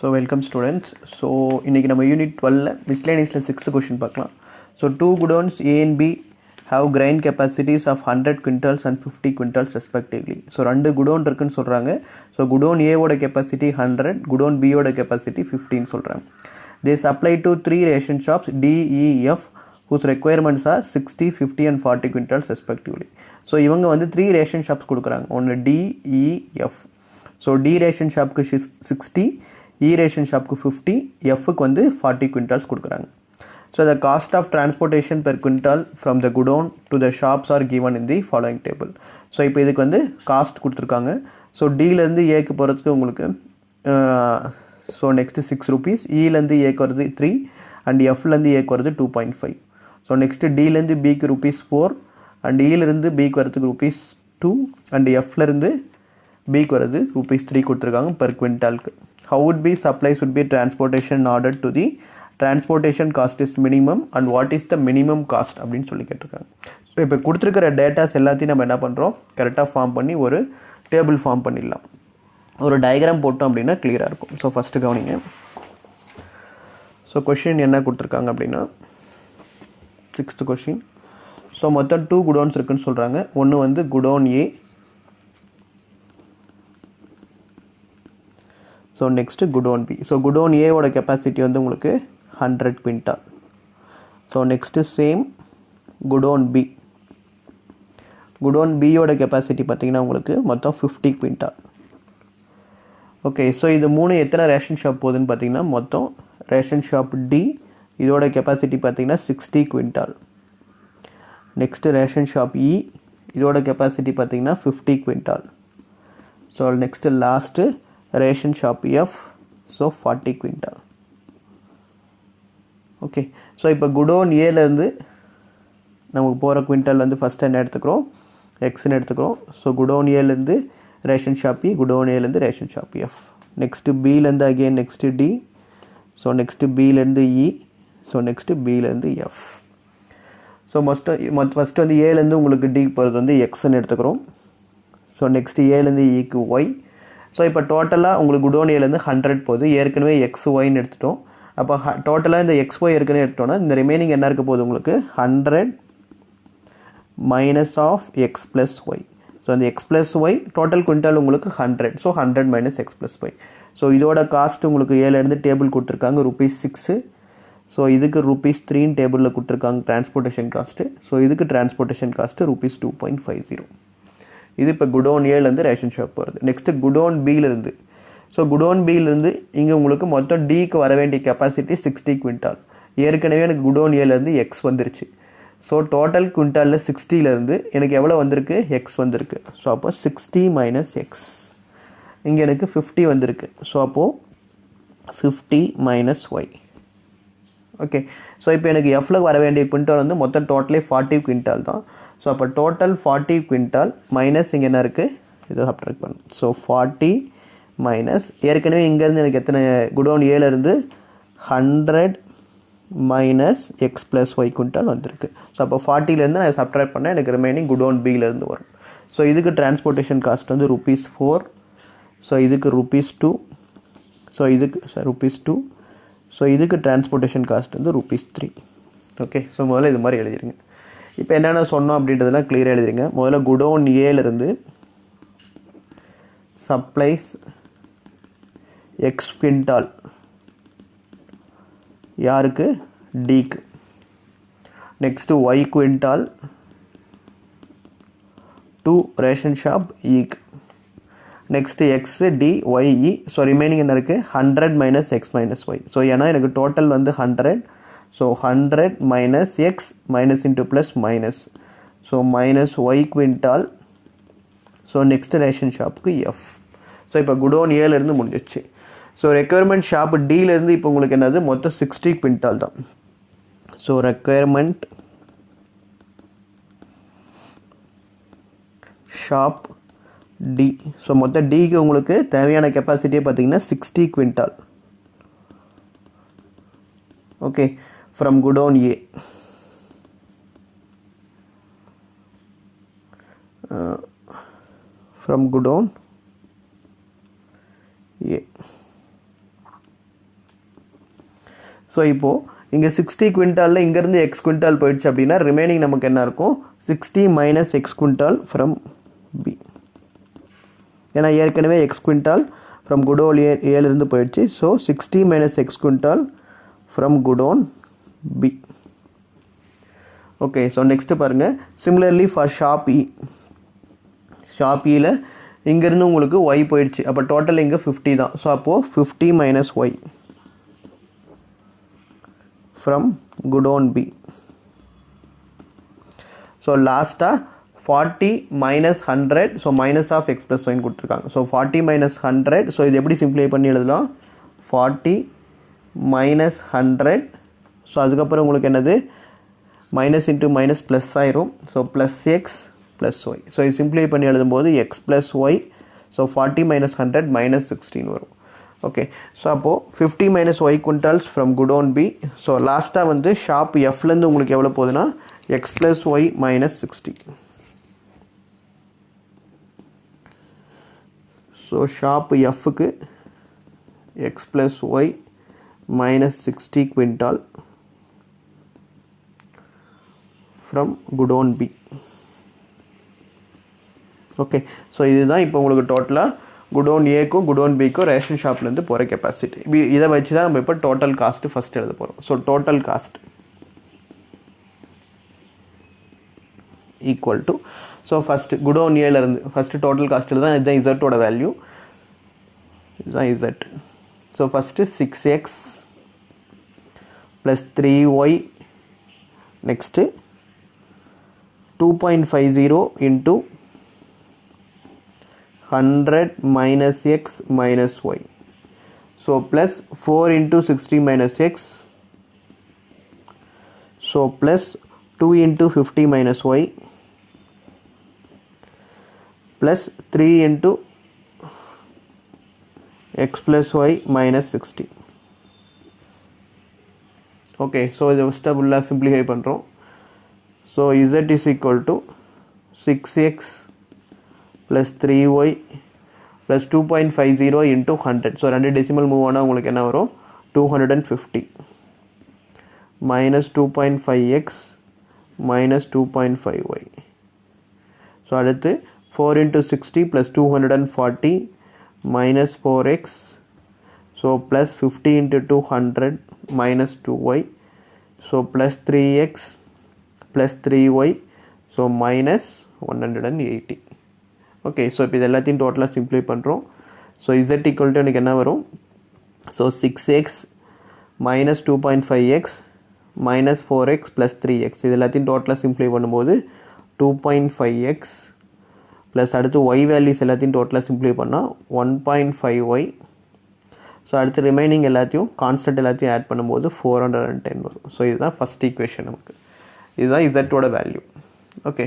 So welcome students. So இன்னைக்கு நம்ம unit 12 miscellaneousல 6th question பார்க்கலாம். So two godowns A and B have grain capacities of 100 quintals and 50 quintals respectively. So ரெண்டு godown இருக்குன்னு சொல்றாங்க. So godown A ஓட capacity 100, godown B ஓட capacity 50 ன்னு சொல்றாங்க. They supply to three ration shops D, E, F whose requirements are 60, 50 and 40 quintals respectively. So இவங்க வந்து 3 ration shops கொடுக்குறாங்க. ஒன்று D, E, F. So D ration shopக்கு 60, E ration shopக்கு 50, Fக்கு வந்து 40 quintals கொடுக்குறாங்க. So the cost of transportation per quintal from the godown to the shops are given in the following table. So இப்போ இதுக்கு வந்து cost கொடுத்துருக்காங்க. So டிலேருந்து ஏக்கு போகிறதுக்கு உங்களுக்கு so next 6 rupees, இலேருந்து ஏக்கு வருது 3 அண்ட் எஃப்லேருந்து ஏக்கு வருது 2.5. ஸோ நெக்ஸ்ட்டு டிலேருந்து பிக்கு ₹4 அண்ட் இலேருந்து பிக்கு வரதுக்கு ₹2 அண்ட் எஃப்லேருந்து பிக்கு வருது ₹3 கொடுத்துருக்காங்க per குவிண்டாலுக்கு. How would be supplies would be transportation in order to the transportation cost is minimum and what is the minimum cost அப்படின்னு சொல்லி கேட்டிருக்காங்க. ஸோ இப்போ கொடுத்துருக்கிற டேட்டாஸ் எல்லாத்தையும் நம்ம என்ன பண்ணுறோம், கரெக்டாக ஃபார்ம் பண்ணி ஒரு டேபிள் ஃபார்ம் பண்ணிடலாம். ஒரு டயக்ராம் போட்டோம் அப்படின்னா கிளியராக இருக்கும். ஸோ ஃபஸ்ட்டு கவனிங்க. ஸோ கொஷின் என்ன கொடுத்துருக்காங்க அப்படின்னா 6th கொஷின். ஸோ மொத்தம் 2 குடோன்ஸ் இருக்குன்னு சொல்கிறாங்க. ஒன்று வந்து godown A, so next godown B. So godown ஏவோட கெப்பாசிட்டி வந்து உங்களுக்கு 100 quintal. So next same godown B. Godown பியோட கெப்பாசிட்டி பார்த்திங்கன்னா உங்களுக்கு மொத்தம் 50 குவிண்டால். ஓகே, ஸோ இது மூணு எத்தனை ரேஷன் ஷாப் போகுதுன்னு பார்த்தீங்கன்னா மொத்தம் ரேஷன் ஷாப் டி இதோட கெப்பாசிட்டி பார்த்திங்கன்னா 60 quintal. Next ration shop E இதோட கெப்பாசிட்டி பார்த்திங்கன்னா 50 quintal. So next last ration shop F, so 40 quintal. Okay, so இப்போ குடோன் ஏலேருந்து நமக்கு போகிற குவிண்டால் வந்து ஃபஸ்ட் என்ன எடுத்துக்கிறோம், எக்ஸ்ன்னு எடுத்துக்கிறோம். ஸோ குடோன் ஏலேருந்து ரேஷன் ஷாப் இ, குடோன் ஏலேருந்து ரேஷன் ஷாப் எஃப். நெக்ஸ்ட்டு பிலேருந்து again next D, so next பிலேருந்து இ, ஸோ நெக்ஸ்ட்டு பிலேருந்து எஃப். ஸோ ஃபஸ்ட்டு வந்து ஏலேருந்து உங்களுக்கு டிக்கு போகிறது வந்து எக்ஸ்ன்னு எடுத்துக்கிறோம். ஸோ நெக்ஸ்ட்டு ஏலேருந்து இக்கு ஒய். ஸோ இப்போ டோட்டலாக உங்களுக்கு குடோன் ஏலேருந்து 100 போகுது. ஏற்கனவே எக்ஸ் ஒய்ன்னு எடுத்துட்டோம். அப்போ டோட்டலாக இந்த எக்ஸ் ஒய் ஏற்கனவே எடுத்தோன்னா இந்த ரிமைனிங் என்ன இருக்க போகுது உங்களுக்கு 100 minus of X plus Y. So அந்த X plus Y total quintal உங்களுக்கு 100. So 100 minus X plus Y. So இதோட காஸ்ட் உங்களுக்கு ஏலேருந்து டேபிள் கொடுத்துருக்காங்க ₹6. ஸோ இதுக்கு ₹3 டேபிளில் கொடுத்துருக்காங்க டிரான்ஸ்போர்ட்டேஷன் காஸ்ட்டு. ஸோ இதுக்கு டிரான்ஸ்போர்ட்டேஷன் காஸ்ட்டு ₹2.50. இது இப்போ குடோன் ஏலேருந்து ரேஷன் ஷாப் போகிறது. நெக்ஸ்ட்டு குடோன் பியிலேருந்து. ஸோ குடோன் பியிலேருந்து இங்கே உங்களுக்கு மொத்தம் டிக்கு வர வேண்டிய கெப்பாசிட்டி 60 குவிண்டால். ஏற்கனவே எனக்கு குடோன் ஏலேருந்து எக்ஸ் வந்துருச்சு. ஸோ டோட்டல் குவிண்டாலில் 60லேருந்து எனக்கு எவ்வளோ வந்திருக்கு, எக்ஸ் வந்திருக்கு. ஸோ அப்போ 60 மைனஸ் எக்ஸ். இங்கே எனக்கு 50 வந்திருக்கு. ஸோ அப்போது 50 மைனஸ் ஒய். ஓகே, ஸோ இப்போ எனக்கு எஃப்ல வர வேண்டிய குவிண்டால் வந்து மொத்தம் டோட்டலே 40 குவிண்டால் தான். ஸோ அப்போ டோட்டல் 40 குவிண்டால் மைனஸ் இங்கே என்ன இருக்குது, இதை சப்ட்ராக்ட் பண்ணணும். ஸோ 40 மைனஸ் ஏற்கனவே இங்கேருந்து எனக்கு எத்தனை குடோன் ஏலேருந்து 100 minus X plus Y quintal வந்திருக்கு. ஸோ அப்போ 40லேருந்து நான் சப்ட்ராக்ட் பண்ணால் எனக்கு ரிமைனிங் குடோன் பியிலேருந்து வரும். ஸோ இதுக்கு டிரான்ஸ்போர்ட்டேஷன் காஸ்ட் வந்து ₹4. ஸோ இதுக்கு ₹2. ஸோ இதுக்கு ₹2. ஸோ இதுக்கு டிரான்ஸ்போர்ட்டேஷன் காஸ்ட் வந்து ₹3. ஓகே, ஸோ முதல்ல இது மாதிரி எழுதிருங்க. இப்போ என்னென்ன சொன்னோம் அப்படின்றதெல்லாம் கிளியராக எழுதிருங்க. முதல்ல குடோன் ஏலேருந்து சப்ளைஸ் எக்ஸ் குவிண்டால் யாருக்கு, டிக்கு. Next Y quintal to ration shop ஈக்கு. Next X D Y E. So remaining என்ன இருக்குது 100 minus X minus Y. So ஏன்னா எனக்கு டோட்டல் வந்து 100. So 100 minus X minus into plus minus. So minus Y quintal. So next ration ஷாப்புக்கு F. So இப்போ godown ஏலேருந்து முடிஞ்சிச்சு. ஸோ ரெக்குயர்மெண்ட் ஷாப்பு டிலேருந்து இப்போ உங்களுக்கு என்னது மொத்தம் 60 குவிண்டால் தான். So requirement shop D. So மொத்தம் டிக்கு உங்களுக்கு தேவையான கெப்பாசிட்டியே பார்த்தீங்கன்னா 60 quintal. Okay, from godown A. From godown A. So இப்போது இங்கே 60 குவிண்டாலில் இங்கேருந்து எக்ஸ் குவிண்டால் போயிடுச்சு அப்படின்னா ரிமைனிங் நமக்கு என்ன இருக்கும் 60 minus X quintal from B. ஏன்னா ஏற்கனவே எக்ஸ் குவிண்டால் ஃப்ரம் குடோன் ஏலேருந்து போயிடுச்சு. So 60 minus X quintal from godown B. Okay, so next பாருங்கள். Similarly for shop E, shop இயில் இங்கேருந்து உங்களுக்கு ஒய் போயிடுச்சு. அப்போ டோட்டல் இங்கே 50 தான். ஸோ அப்போது 50 minus Y from godown B. So லாஸ்ட்டாக 40 minus 100, so minus of X plus ஒய்ன்னு கொடுத்துருக்காங்க. ஸோ 40 மைனஸ் 100, ஸோ இது எப்படி சிம்ப்ளை பண்ணி எழுதலாம் 40 மைனஸ் 100. ஸோ அதுக்கப்புறம் உங்களுக்கு என்னது மைனஸ் இன்ட்டு மைனஸ் ப்ளஸ் ஆயிரும். So plus X plus Y. So இது சிம்ப்ளை பண்ணி எழுதும்போது X plus Y. So 40 minus 100 minus 16 வரும். ஓகே, ஸோ அப்போது 50 minus Y quintals from godown B. So லாஸ்ட்டாக வந்து ஷாப் எஃப்லேருந்து உங்களுக்கு எவ்வளோ போகுதுன்னா X plus Y minus 60. So shop எஃப்க்கு X plus Y minus 60 quintal from godown B. Okay, so இதுதான் இப்போ உங்களுக்கு டோட்டலாக குடோன் ஏக்கும் குடோன் பிக்கும் ரேஷன் ஷாப்லேருந்து போகிற கெப்பாசிட்டி. இதை வச்சு தான் நம்ம இப்போ டோட்டல் காஸ்ட்டு ஃபஸ்ட் எழுத போகிறோம். So total cost equal to, so first godown ஏலேருந்து ஃபஸ்ட்டு டோட்டல் காஸ்ட்டில் தான் இதுதான் இசட்டோட வேல்யூ, இதுதான் Z. So first 6x plus 3y, next 2.50 into 100 minus x minus y. So plus 4 into 60 minus x. So plus 2 into 50 minus y. Plus 3 into x plus y minus 60. Okay, so இது ஃபஸ்ட்டாக ஃபுல்லாக simplify பண்ணுறோம். So z is equal to 6x plus 3y plus 2.50 into 100. So 2 decimal move ஆனால் உங்களுக்கு என்ன வரும் 250 minus 2.5x minus 2.5y. So அடுத்து 4 into 60 plus 240 minus 4x. So plus 50 into 200 minus 2y. So plus 3x plus 3y. So minus 180. Okay, so இப்போ இது எல்லாத்தையும் டோட்டலாக சிம்ப்ளை பண்ணுறோம். ஸோ z equal to எனக்கு என்ன வரும், so 6x minus 2.5x minus 4x plus 3x. இது எல்லாத்தையும் டோட்டலாக சிம்ப்ளை பண்ணும்போது 2.5x ப்ளஸ் அடுத்து y வேல்யூஸ் எல்லாத்தையும் டோட்டலாக சிம்ப்ளை பண்ணால் 1.5y. ஸோ அடுத்து ரிமைனிங் எல்லாத்தையும் கான்ஸ்டன்ட் எல்லாத்தையும் ஆட் பண்ணும்போது 410 வரும். ஸோ இதுதான் ஃபஸ்ட் ஈக்குவேஷன் நமக்கு. இதுதான் இசட்டோட value. Okay,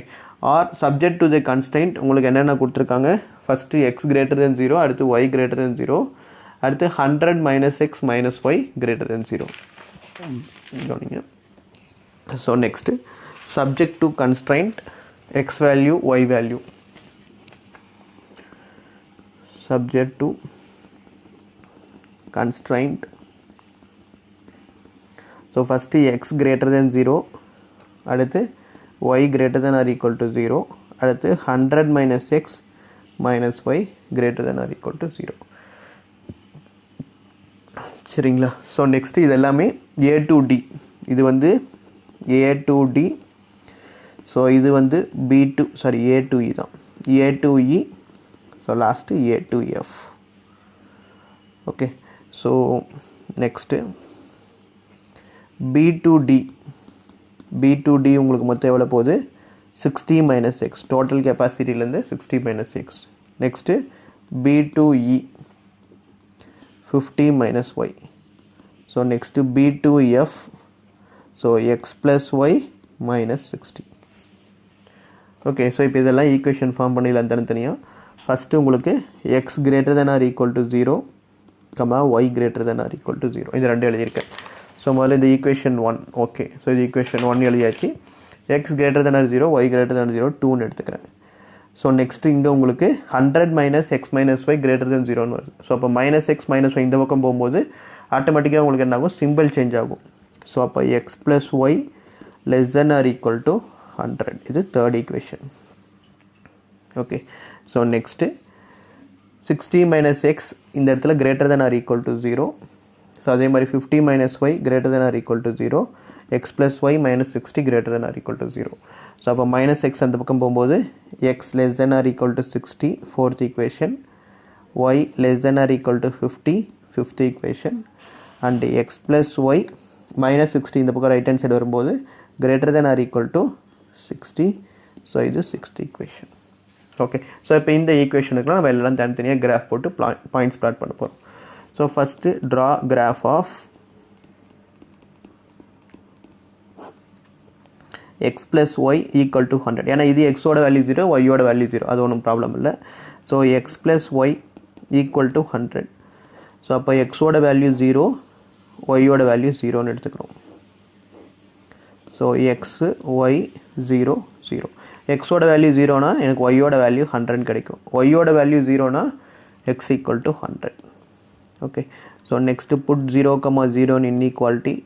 are subject to the constant உங்களுக்கு என்னென்ன கொடுத்துருக்காங்க, ஃபஸ்ட்டு எக்ஸ் கிரேட்டர் தென் 0, அடுத்து ஒய் கிரேட்டர் தென் 0, அடுத்து 100 minus X minus Y greater than 0. கவனிங்க. So next subject to constraint X value Y value. Subject to constraint, so first X greater than 0, அடுத்து y greater than or equal to 0, அடுத்து 100 minus x minus y greater than or equal to 0. சரிங்களா? So next இது எல்லாமே a to d, இது வந்து a to d, so இது வந்து b to a to e தான், a to e, so last a to f. Okay, so next b to d, b to d உங்களுக்கு மொத்தம் எவ்வளோ போகுது 60 மைனஸ் எக்ஸ், டோட்டல் கெப்பாசிட்டிலேருந்து 60 minus x. Next b to e 50 minus Y. So next b to f, so X plus Y minus 60. Okay, so இப்போ இதெல்லாம் equation form பண்ணிடலாம் தனித்தனியாக. First உங்களுக்கு x greater than or equal to 0, y greater than or equal to 0, இது ரெண்டு எழுதியிருக்கேன். So முதல்ல இந்த ஈக்குவேஷன் 1. ஓகே, ஸோ இது ஈக்குவேஷன் 1 எழுதியாச்சு. X greater than R 0, y greater than 0, 2ன்னு எடுத்துக்கிறேன். ஸோ நெக்ஸ்ட்டு இங்கே உங்களுக்கு 100 minus X minus Y greater than 0ன்னு வருது. ஸோ அப்போ மைனஸ் எக்ஸ் மைனஸ் ஒய் இந்த பக்கம் போகும்போது ஆட்டோமேட்டிக்காக உங்களுக்கு என்ன ஆகும், சிம்பிள் சேஞ்ச் ஆகும். ஸோ அப்போ X plus Y less than or equal to 100. இது third equation. Okay, so next 60 minus X இந்த இடத்துல greater than or equal to 0. So அதே மாதிரி 50 minus Y greater than or equal to 0. X plus Y minus 60 greater than or equal to 0. So அப்போ minus X அந்த பக்கம் போகும்போது X less than or equal to 60 fourth equation, Y less than or equal to 50 fifth equation, and X plus Y minus 60 இந்த பக்கம் right hand side வரும்போது greater than or equal to 60. So இது sixth equation. Okay, so இப்போ இந்த ஈக்குவேஷனுக்குலாம் நம்ம எல்லாம் தனித்தனியாக graph போட்டு பாயிண்ட்ஸ் பிளாட் பண்ண போகிறோம். So first draw graph of X plus Y equal to 100. ஏன்னா இது எக்ஸோட வேல்யூ 0, ஒய்யோட வேல்யூ 0, அது ஒன்றும் ப்ராப்ளம் இல்லை. So X plus Y equal to 100. So அப்போ எக்ஸோட வேல்யூ 0, ஒய்யோட வேல்யூ 0ன்னு எடுத்துக்கிறோம். So X Y 0 0. எக்ஸோட வேல்யூ 0னா எனக்கு ஒய்யோட வேல்யூ 100 கிடைக்கும். ஒய்யோட வேல்யூ 0னா x equal to 100. Okay, so next put 0, 0 in inequality.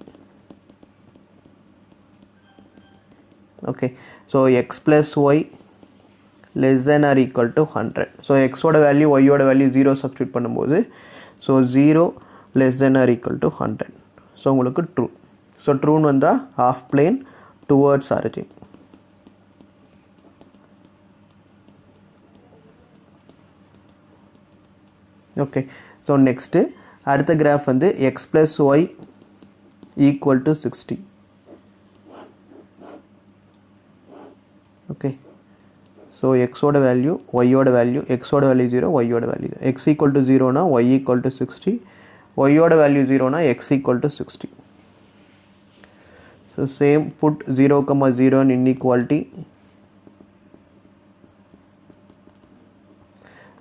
Okay, so x plus y less than or equal to 100. So x oda value y oda value 0 substitute பண்ணும்போது so 0 less than or equal to 100. So உங்களுக்கு true. So true னு வந்தா half plane towards origin. Okay, so next அடுத்த graph வந்து x plus y equal to 60. Okay, so x oda value, y oda value, x oda value 0, y oda value 0. X equal to 0 na y equal to 60, y oda value 0 na x equal to 60. So same, put 0, 0 in inequality.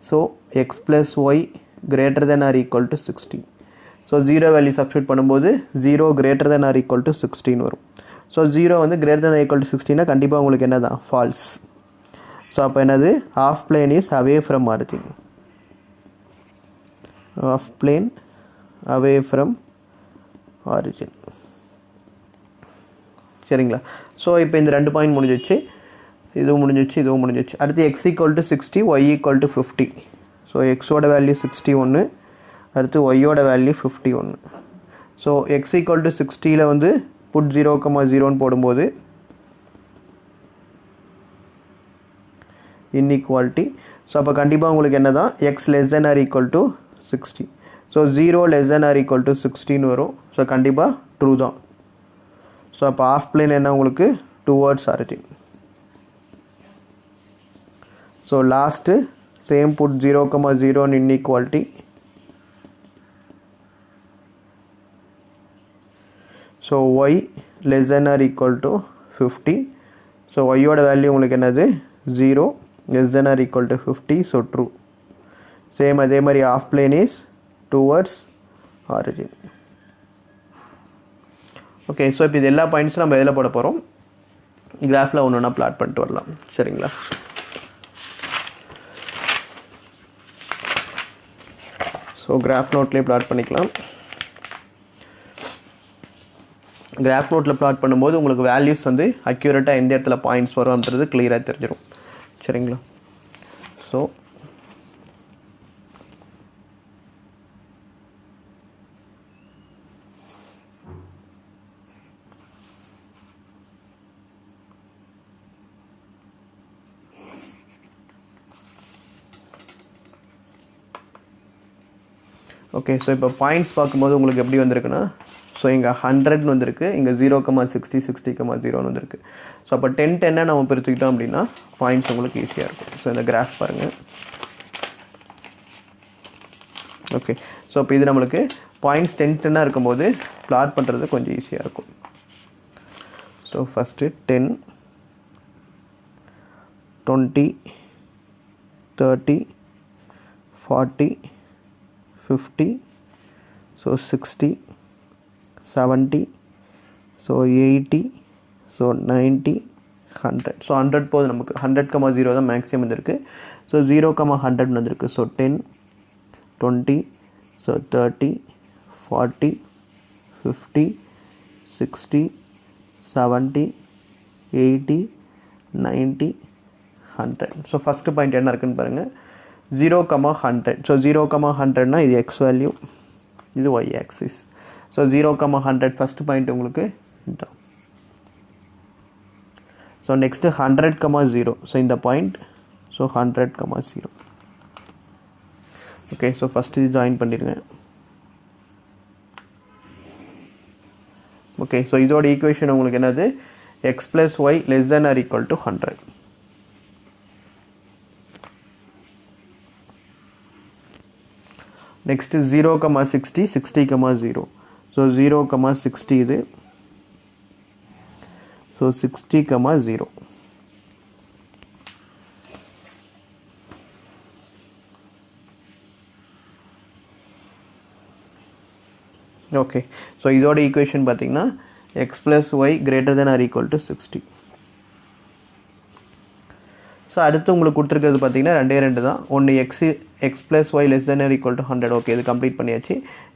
So x plus y greater than or equal to 60. So 0 value substitute பண்ணும்போது 0 greater than or equal to 16 வரும். So 0 வந்து greater than or equal to 16 கண்டிப்பாக உங்களுக்கு என்னதான் false. So அப்போ என்னது, half plane is away from origin. Half plane away from origin. சரிங்களா? So இப்போ இந்த ரெண்டு பாயிண்ட் முடிஞ்சிச்சு, இதுவும் முடிஞ்சிச்சு, இதுவும் முடிஞ்சிச்சு. அடுத்து x equal to 60, y equal to 50. So எக்ஸோட வேல்யூ 61, அடுத்து ஒய்யோட value 51. So x equal to 60ல் வந்து புட் 0, 0ன்னு போடும்போது இன்இக்வாலிட்டி. ஸோ அப்போ கண்டிப்பாக உங்களுக்கு என்ன தான், X less than or equal to 60. So 0 less than or equal to 16 வரும். ஸோ கண்டிப்பாக ட்ரூ தான். ஸோ அப்போ ஆஃப் பிளேன் என்ன உங்களுக்கு towards origin. So last same put 0, 0 inequality. So Y less than or equal to 50. So ஒய்யோட value உங்களுக்கு என்னது 0 less than or equal to 50. So true. Same அதே மாதிரி half plane is towards origin. Okay, so இப்போ இது எல்லா பாயிண்ட்ஸும் நம்ம எதில் போட போகிறோம், கிராஃபில் ஒன்று ஒன்றா பிளாட் பண்ணிட்டு வரலாம். சரிங்களா? ஸோ கிராஃப் நோட்லேயே பிளாட் பண்ணிக்கலாம். கிராஃப் நோட்டில் பிளாட் பண்ணும்போது உங்களுக்கு வேல்யூஸ் வந்து அக்யூரேட்டாக எந்த இடத்துல பாயிண்ட்ஸ் வரும்ன்றது கிளியராக தெரிஞ்சிடும். சரிங்களா? ஸோ ஓகே, ஸோ இப்போ பாயிண்ட்ஸ் பார்க்கும்போது உங்களுக்கு எப்படி வந்திருக்குன்னா, ஸோ இங்கே 100 வந்திருக்கு, இங்கே 0, 60, 60, 0ன்னு வந்திருக்கு. ஸோ அப்போ 10, 10 நம்ம பிரிச்சுக்கிட்டோம் அப்படின்னா பாயிண்ட்ஸ் உங்களுக்கு ஈஸியாக இருக்கும். ஸோ இந்த கிராஃப் பாருங்கள். ஓகே, ஸோ இப்போ இது நம்மளுக்கு பாயிண்ட்ஸ் 10, 10 இருக்கும்போது பிளாட் பண்ணுறது கொஞ்சம் ஈஸியாக இருக்கும். So first 10, 20, 30, 40, 50, so 60, 70, so 80, so 90, 100. So 100 போது நமக்கு 100, 0 தான் மேக்ஸிமம் வந்திருக்கு. ஸோ 0, 100 வந்திருக்கு. So 10, 20, so 30, 40, 50, 60, 70, 80, 90, 100. So first point என்ன இருக்குன்னு பாருங்கள், 0, 100. ஸோ 0, 100னா இது எக்ஸ் வேல்யூ, இது Y axis. So 0, 100 first point உங்களுக்கு இதுதான். So next 100, 0. ஸோ இந்த point, so 100, 0. Okay, so first இது ஜாயின் பண்ணிடுங்க. ஓகே, ஸோ இதோட ஈக்குவேஷன் உங்களுக்கு என்னது, X plus Y less than or equal to 100. Next 0, 60, 60, 0. So 0, 60 இது. ஸோ 60, 0. ஓகே, ஸோ இதோட ஈக்குவேஷன் பார்த்தீங்கன்னா x plus y greater than or equal to 60. So அடுத்து உங்களுக்கு கொடுத்துருக்கிறது பார்த்தீங்கன்னா 2 தான். ஒன்று x plus Y less than or equal to 100. Okay, இது கம்ப்ளீட் பண்ணியாச்சு.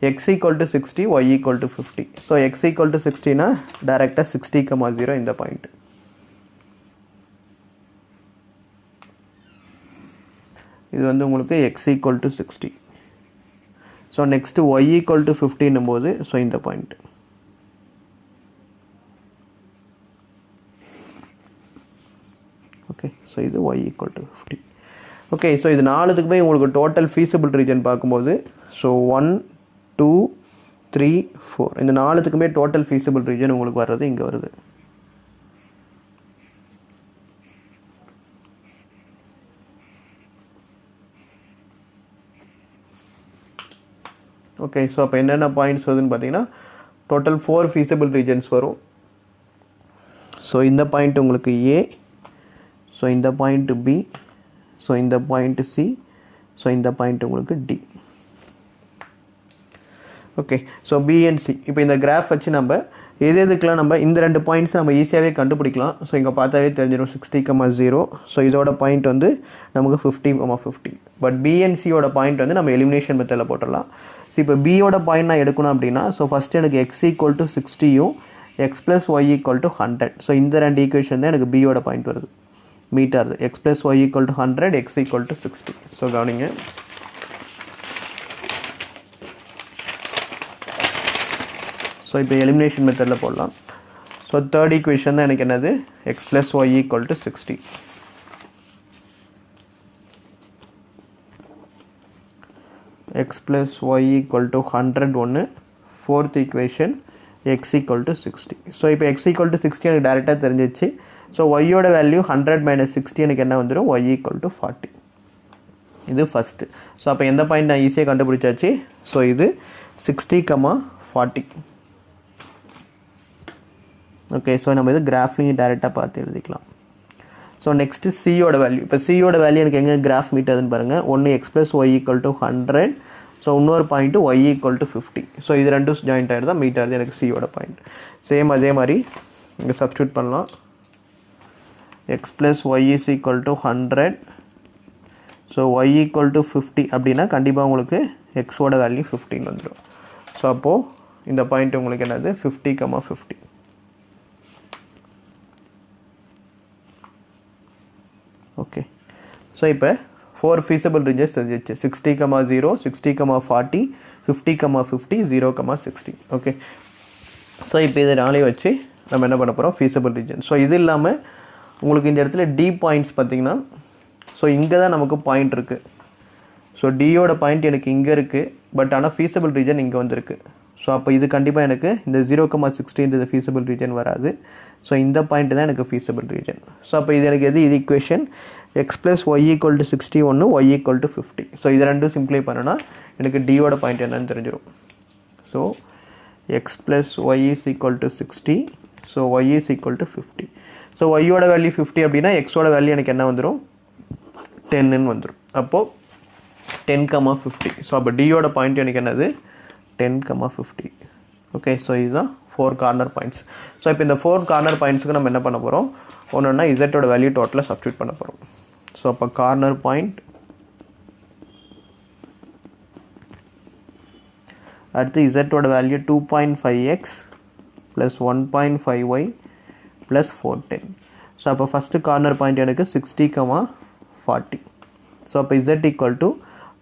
X equal to 60, y equal to 50. So x equal to 60னா டேரெக்டாக 60, 0 இந்த பாயிண்ட். இது வந்து உங்களுக்கு X equal to 60. So next Y equal to 50 போது, ஸோ இந்த பாயிண்ட். ஓகே, ஸோ இது Y equal to 50. Okay, so இது 4த்துக்கு போய் உங்களுக்கு டோட்டல் ஃபீஸிபிள் ரீஜன் பார்க்கும்போது, ஸோ 1, 2, 3, 4 இந்த 4த்துக்குமே டோட்டல் ஃபீஸிபிள் ரீஜன் உங்களுக்கு வர்றது இங்கே வருது. ஓகே, ஸோ அப்போ என்னென்ன பாயிண்ட்ஸ் வருதுன்னு பார்த்தீங்கன்னா டோட்டல் 4 ஃபீஸிபிள் ரீஜன்ஸ் வரும். ஸோ இந்த பாயிண்ட் உங்களுக்கு ஏ, ஸோ இந்த பாயிண்ட் பி, ஸோ இந்த பாயிண்ட் சி, ஸோ இந்த பாயிண்ட் உங்களுக்கு D. Okay, so B and C. இப்போ இந்த கிராஃப் வச்சு நம்ம எதுக்கெலாம் நம்ம இந்த 2 பாயிண்ட்ஸ் நம்ம ஈஸியாகவே கண்டுபிடிக்கலாம். ஸோ இங்கே பார்த்தாவே தெரிஞ்சிடும் 60, 0. ஸோ இதோட பாயிண்ட் வந்து நமக்கு 50, 50. பட் பி அண்ட் சியோட பாயிண்ட் வந்து நம்ம எலிமினேஷன் மெத்தடில் போட்டுடலாம். ஸோ இப்போ பியோட பாயிண்ட் நான் எடுக்கணும் அப்படின்னா, ஸோ ஃபஸ்ட்டு எனக்கு எக்ஸ் ஈக்குவல் டு 60யும் x plus Y equal to 100. So இந்த 2 ஈக்குவேஷன் தான் எனக்கு பியோட பாயிண்ட் வருது, மீட் ஆகுது. X plus Y equal to 100, X equal to 60. So கவனிங்க, ஸோ இப்போ எலிமினேஷன் மெத்தடில் போடலாம். ஸோ தேர்ட் ஈக்குவேஷன் தான் எனக்கு என்னது, X plus Y equal to 60. X plus Y equal to 100 ஒன்று. Fourth equation X equal to 60. So இப்போ எக்ஸ் ஈக்குவல் டு 60 எனக்கு டேரெக்டாக தெரிஞ்சிச்சு. ஸோ ஒய்யோட வேல்யூ 100 - 60 எனக்கு என்ன வந்துடும், ஒய் ஈக்குவல் டு 40. இது ஃபஸ்ட்டு. ஸோ அப்போ எந்த பாயிண்ட் நான் ஈஸியாக கண்டுபிடிச்சாச்சு. ஸோ இது 60, 40. ஓகே, ஸோ நம்ம இது கிராஃப்லையும் டேரெக்டாக பார்த்து எழுதிக்கலாம். ஸோ நெக்ஸ்ட்டு சியோட வேல்யூ. இப்போ சியோட வேல்யூ எனக்கு எங்கே கிராஃப் மீட் ஆகுதுன்னு பாருங்கள். ஒன்று x plus Y equal to 100. So இன்னொரு point y equal to 50. So இது ரெண்டும் ஜாயிண்ட் ஆகிட்டு தான் மீட் ஆகுது எனக்கு சியோட பாயிண்ட். சேம் அதே மாதிரி இங்கே சப்ஸ்டியூட் பண்ணலாம். X plus Y is equal to 100. So Y equal to 50 அப்படின்னா கண்டிப்பாக உங்களுக்கு எக்ஸோட வேல்யூ 15 வந்துடும். ஸோ அப்போது இந்த பாயிண்ட் உங்களுக்கு என்னது, 50, 50. ஓகே, ஸோ இப்போ 4 feasible ranges தெரிஞ்சிச்சு. 60, 0, 60, 40, 50, 50, 0, 60. ஓகே, ஸோ இப்போ இதை நாளே வச்சு நம்ம என்ன பண்ண போகிறோம், feasible region. ஸோ இது இல்லாமல் உங்களுக்கு இந்த இடத்துல டி பாயிண்ட்ஸ் பார்த்திங்கன்னா, ஸோ இங்கே தான் நமக்கு பாயிண்ட் இருக்குது. ஸோ டியோட பாயிண்ட் எனக்கு இங்கே இருக்குது, பட் ஆனால் feasible region இங்கே வந்திருக்கு. ஸோ அப்போ இது கண்டிப்பாக எனக்கு இந்த 0, 60 இந்த feasible region வராது. ஸோ இந்த பாயிண்ட் தான் எனக்கு feasible region. ஸோ அப்போ இது எனக்கு எது, இது equation X plus Y equal to 60 ஒன்று, ஒய் ஈக்குவல் டு 50. ஸோ இது ரெண்டும் சிம்ப்ளை பண்ணோன்னா எனக்கு டியோட பாயிண்ட் என்னன்னு தெரிஞ்சிடும். So X plus Y is equal to 60. So Y is equal to 50. So ஒய்யோட வேல்யூ 50 அப்படின்னா எக்ஸோட வேல்யூ எனக்கு என்ன வந்துடும், 10ன்னு வந்துடும். அப்போது 10, 50. ஸோ அப்போ டியோட பாயிண்ட் எனக்கு என்னது, 10, 50. ஓகே, ஸோ இதுதான் 4 corner points. So இப்போ இந்த 4 corner pointsக்கு நம்ம என்ன பண்ண போறோம் ஒண்ணா z ஓட வேல்யூ டோட்டலா சப்ஸ்டிட்யூட் பண்ண போறோம். So அப்ப corner point அடுத்து z ஓட value 2.5x plus 1.5y plus 410. So அப்ப first corner point எனக்கு 60, 40. So அப்ப z equal to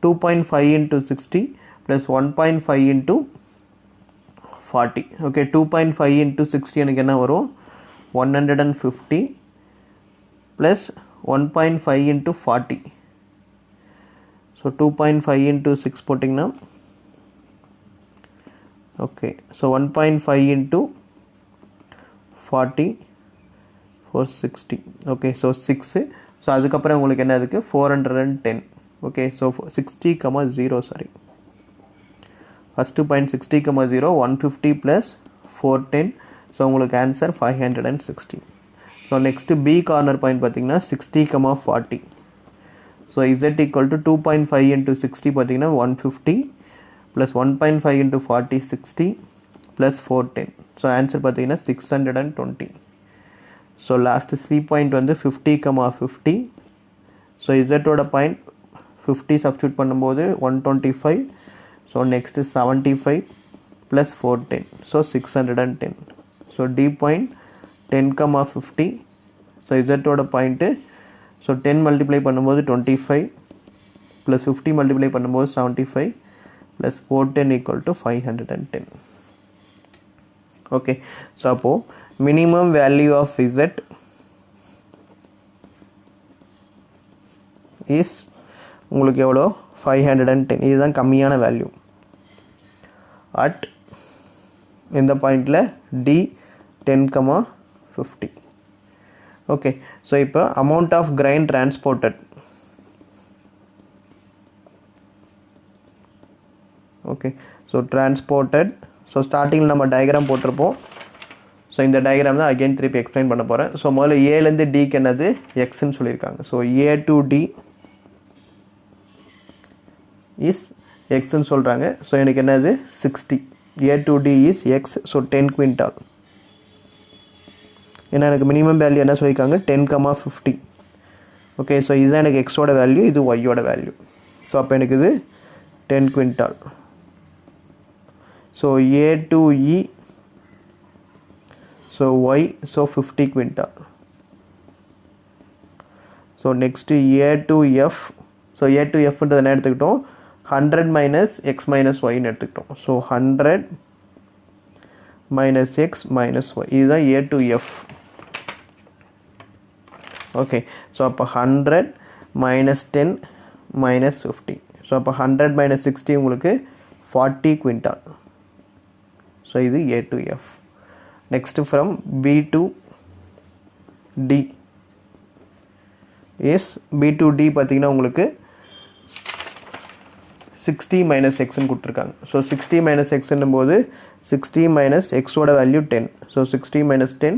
2.5 into 60 plus 1.5 into 40. Okay, 2.5 into 60 எனக்கு என்ன வரும் 150 plus 1.5 into 40. So 2.5 into 6 போட்டிங்கனா okay, so 1.5 into 40 460. Okay, so 6. So அதுக்கப்புறம் உங்களுக்கு என்ன அதுக்கு 410. Okay, so 60, 0 sorry. First point 60, 0 150 plus 410. So உங்களுக்கு answer 560. So next B corner point பாத்தீங்கன்னா 60, 40. So z equal to 2.5 into 60 பாத்தீங்கன்னா 150 plus 1.5 into 40 60 plus 410. So answer பாத்தீங்கன்னா 620. So last C point வந்து 50, 50. So z ஓட point 50 substitute பண்ணும்போது 125. So next is 75 plus 410. So 610. So D point 10, 50. So z ஓட point so 10 multiply பண்ணும்போது 25 plus 50 multiply பண்ணும்போது 75 plus 410 equal to 510. Okay, so அப்போ minimum value of z is உங்களுக்கு எவ்வளோ 510. இதுதான் கம்மியான வேல்யூ at இந்த பாயிண்டில் D 10, 50. ஓகே, ஸோ இப்போ amount of grain transported. Okay, so transported. So ஸ்டார்டிங்கில் நம்ம டயக்ராம் போட்டிருப்போம். ஸோ இந்த டயக்ராம் தான் அகெயின் திருப்பி எக்ஸ்பிளைன் பண்ண போகிறேன். ஸோ முதல்ல ஏலேருந்து டிக்கு என்னது எக்ஸ்ன்னு சொல்லியிருக்காங்க. So A to D is எக்ஸ்ன்னு சொல்கிறாங்க. ஸோ எனக்கு என்னது 60. A to D is x. So 10 quintal. ஏன்னா எனக்கு மினிமம் வேல்யூ என்ன சொல்லியிருக்காங்க 10, 50. ஓகே, ஸோ இதுதான் எனக்கு எக்ஸோட வேல்யூ, இது ஒய்யோட வேல்யூ. ஸோ அப்போ எனக்கு இது 10 quintal. So A to E so y so 50 quintal. So next a to f. So a to f ன்றது என்ன எடுத்துக்கிட்டோம் 100 minus x minus y ன்னு எடுத்துக்கிட்டோம். So 100 minus x minus y இதுதான் a to f. Okay, so அப்போ 100 minus 10 minus 50. So அப்போ 100 minus 60 உங்களுக்கு 40 quintal. So இது a to f. Next from B to D is B to D பார்த்தீங்கன்னா உங்களுக்கு 60 minus x ன்னு கொடுத்துருக்காங்க. So 60 minus x என்னும்போது 60 minus x ஓட value 10. So 60 minus 10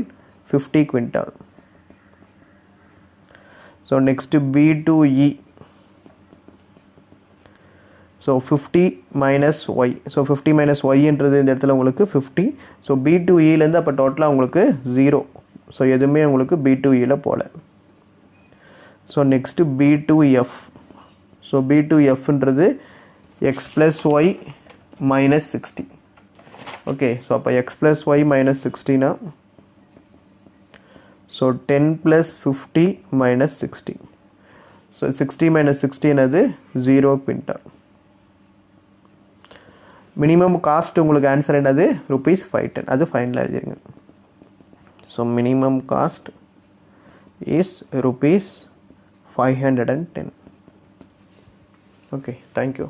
50 quintal. So next B to E. So 50 minus y. So 50 minus yன்றது இந்த இடத்துல உங்களுக்கு 50. So B to Eலேருந்து அப்போ டோட்டலாக உங்களுக்கு 0. ஸோ எதுவுமே உங்களுக்கு B to Eல போல. So next B to F. So B to Fன்றது x plus y minus 60. Okay, so அப்போ x plus y minus 60னா so 10 plus 50 minus 60. So 60 minus 60 என்னது 0 குவிண்டால். மினிமம் காஸ்ட் உங்களுக்கு ஆன்சர் என்னது ₹510. அது ஃபைனலாக எழுதிருங்க. So minimum cost is ₹510. Okay, thank you.